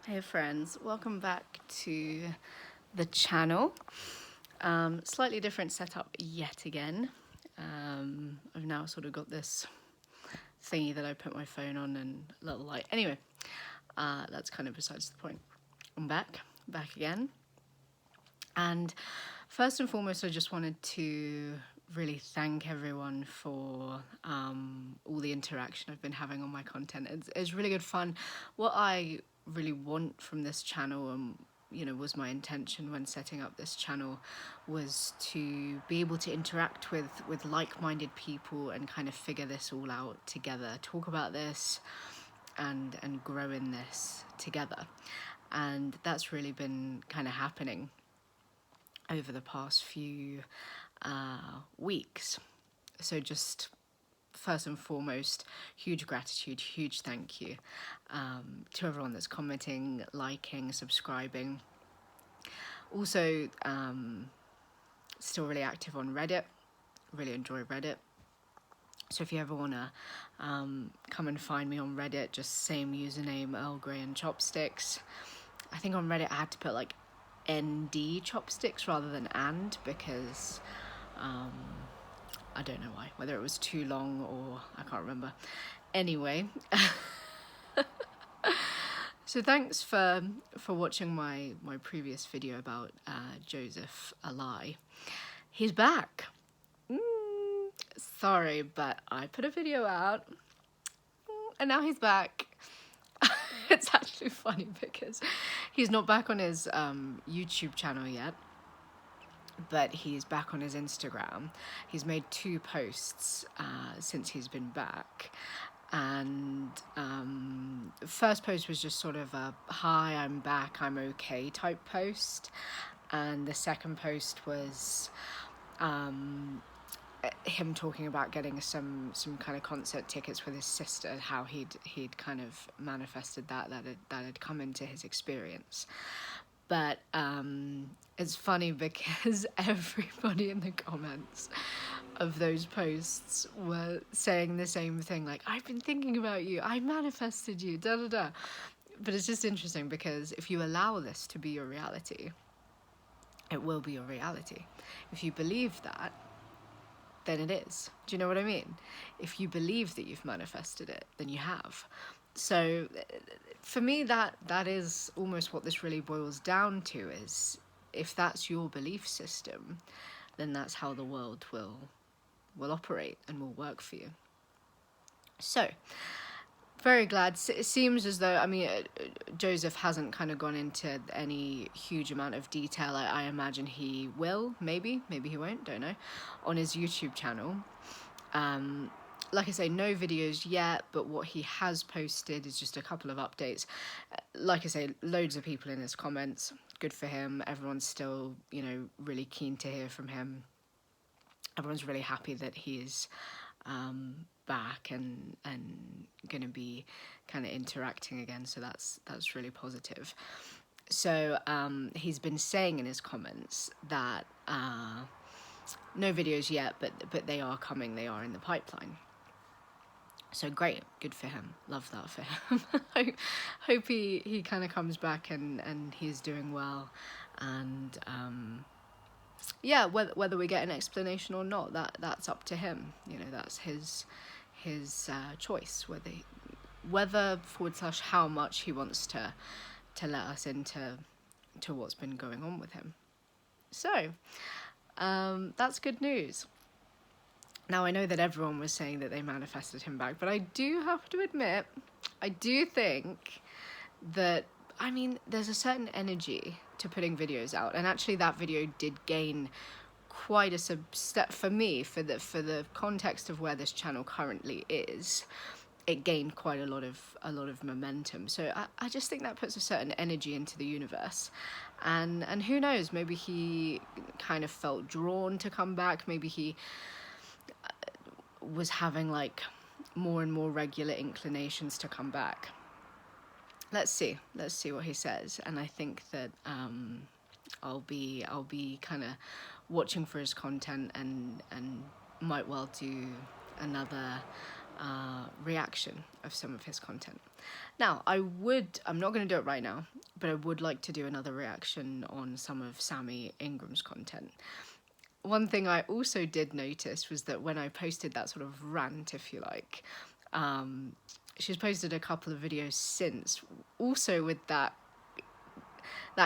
Hey friends, welcome back to the channel. Slightly different setup yet again. I've now sort of got this thingy that I put my phone on and a little light. Anyway, that's kind of besides the point. I'm back again. And first and foremost, I just wanted to really thank everyone for all the interaction I've been having on my content. It's really good fun. What I really want from this channel and was my intention when setting up this channel was to be able to interact with like-minded people and kind of figure this all out together, talk about this and grow in this together. And that's really been kind of happening over the past few weeks. So just first and foremost, huge gratitude, huge thank you to everyone that's commenting, liking, subscribing. Also, still really active on Reddit. Really enjoy Reddit. So if you ever want to come and find me on Reddit, just same username, Earl Grey and Chopsticks. I think on Reddit I had to put like ND Chopsticks rather than and, because I don't know why, whether it was too long or I can't remember. Anyway, so thanks for watching my previous video about Joseph Alai. He's back. Sorry, but I put a video out and now he's back. It's actually funny because he's not back on his YouTube channel yet, but he's back on his Instagram. He's made 2 posts since he's been back. And the first post was just sort of a hi, I'm back, I'm okay type post. And the second post was him talking about getting some kind of concert tickets with his sister, how he'd kind of manifested that had come into his experience. But it's funny because everybody in the comments of those posts were saying the same thing, like, I've been thinking about you, I manifested you, da da da. But it's just interesting because if you allow this to be your reality, it will be your reality. If you believe that, then it is. Do you know what I mean? If you believe that you've manifested it, then you have. So for me, that is almost what this really boils down to, is if that's your belief system, then that's how the world will operate and will work for you. So very glad. It seems as though, Joseph hasn't kind of gone into any huge amount of detail. I imagine he will, maybe he won't, don't know, on his YouTube channel. Like I say, no videos yet, but what he has posted is just a couple of updates. Like I say, loads of people in his comments. Good for him. Everyone's still, really keen to hear from him. Everyone's really happy that he's back and going to be kind of interacting again. So that's really positive. So he's been saying in his comments that no videos yet, but they are coming. They are in the pipeline. So great, good for him. Love that for him. Hope he kind of comes back and he's doing well. And yeah, whether we get an explanation or not, that's up to him. That's his choice. Whether / how much he wants to let us into what's been going on with him. So that's good news. Now, I know that everyone was saying that they manifested him back, but I do have to admit, I do think that, there's a certain energy to putting videos out. And actually that video did gain quite a step for me, for the context of where this channel currently is. It gained quite a lot of momentum. So I just think that puts a certain energy into the universe. And who knows, maybe he kind of felt drawn to come back. Maybe he was having like more and more regular inclinations to come back. Let's see what he says. And I think that I'll be kind of watching for his content and might well do another reaction of some of his content. Now, I'm not going to do it right now, but I would like to do another reaction on some of Sammy Ingram's content. One thing I also did notice was that when I posted that sort of rant, if you like, she's posted a couple of videos since, also with that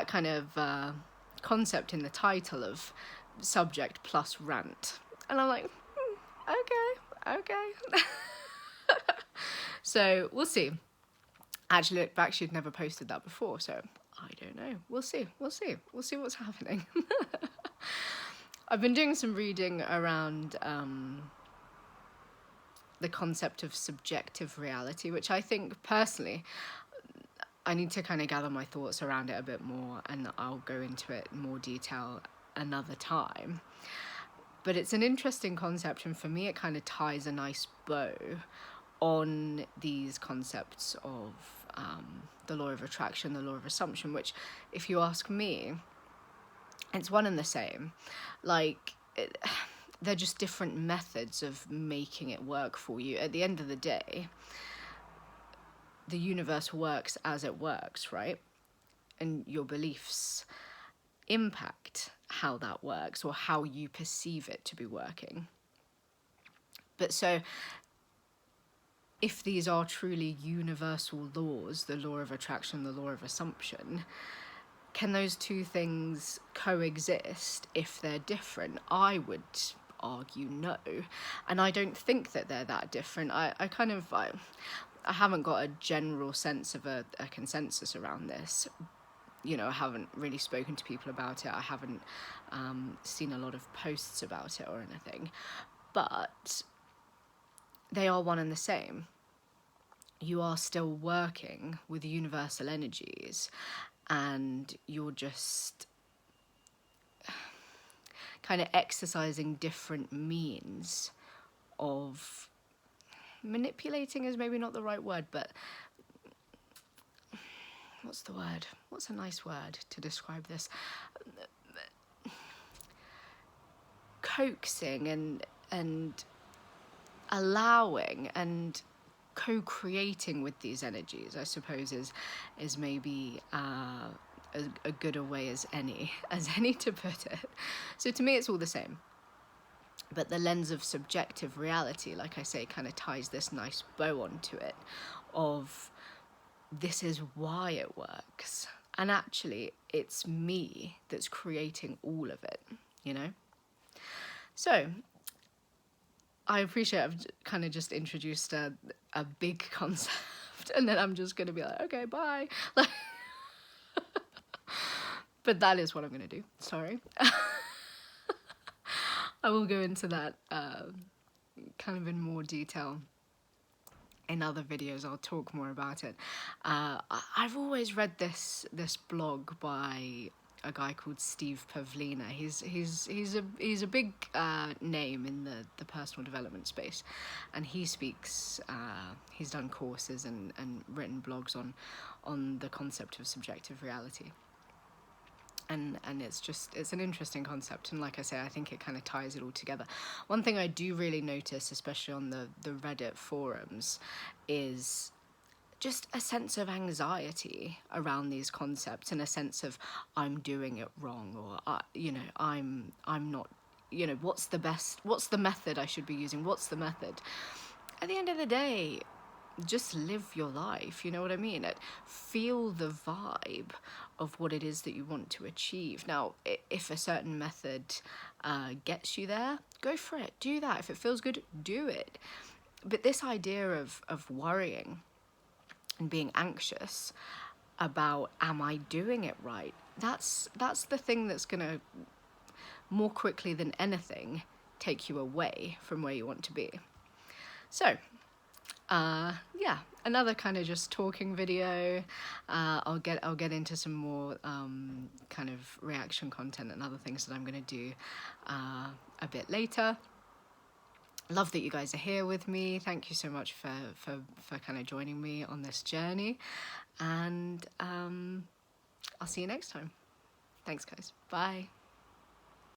kind of concept in the title of subject plus rant. And I'm like, okay. So we'll see. Actually, look back, she'd never posted that before, so I don't know. We'll see what's happening. I've been doing some reading around the concept of subjective reality, which I think personally I need to kind of gather my thoughts around it a bit more, and I'll go into it in more detail another time. But it's an interesting concept, and for me it kind of ties a nice bow on these concepts of the law of attraction, the law of assumption, which, if you ask me, it's one and the same. Like, they're just different methods of making it work for you. At the end of the day, the universe works as it works, right? And your beliefs impact how that works, or how you perceive it to be working. But so, if these are truly universal laws, the law of attraction, the law of assumption, can those two things coexist if they're different? I would argue no. And I don't think that they're that different. I haven't got a general sense of a consensus around this. You know, I haven't really spoken to people about it. I haven't seen a lot of posts about it or anything. But they are one and the same. You are still working with universal energies, and you're just kind of exercising different means of manipulating is maybe not the right word, but what's the word? What's a nice word to describe this? Coaxing and allowing and co-creating with these energies, I suppose, is maybe a gooder way as any to put it. So to me, it's all the same. But the lens of subjective reality, like I say, kind of ties this nice bow onto it of this is why it works. And actually, it's me that's creating all of it, you know? So, I appreciate I've kind of just introduced a big concept, and then I'm just going to be like, okay, bye. But that is what I'm going to do. Sorry. I will go into that kind of in more detail in other videos. I'll talk more about it. I've always read this blog by a guy called Steve Pavlina. He's a big name in the personal development space, and he speaks. He's done courses and written blogs on the concept of subjective reality. And it's an interesting concept, and like I say, I think it kind of ties it all together. One thing I do really notice, especially on the Reddit forums, is just a sense of anxiety around these concepts, and a sense of I'm doing it wrong, or I'm not, what's the method I should be using, what's the method. At the end of the day, just live your life, you know what I mean? Feel the vibe of what it is that you want to achieve. Now, if a certain method gets you there, go for it, do that. If it feels good, do it. But this idea of worrying and being anxious about, am I doing it right? That's the thing that's gonna, more quickly than anything, take you away from where you want to be. So, yeah, another kind of just talking video. I'll get into some more kind of reaction content and other things that I'm going to do a bit later. Love that you guys are here with me. Thank you so much for kind of joining me on this journey, and I'll see you next time. Thanks, guys. Bye.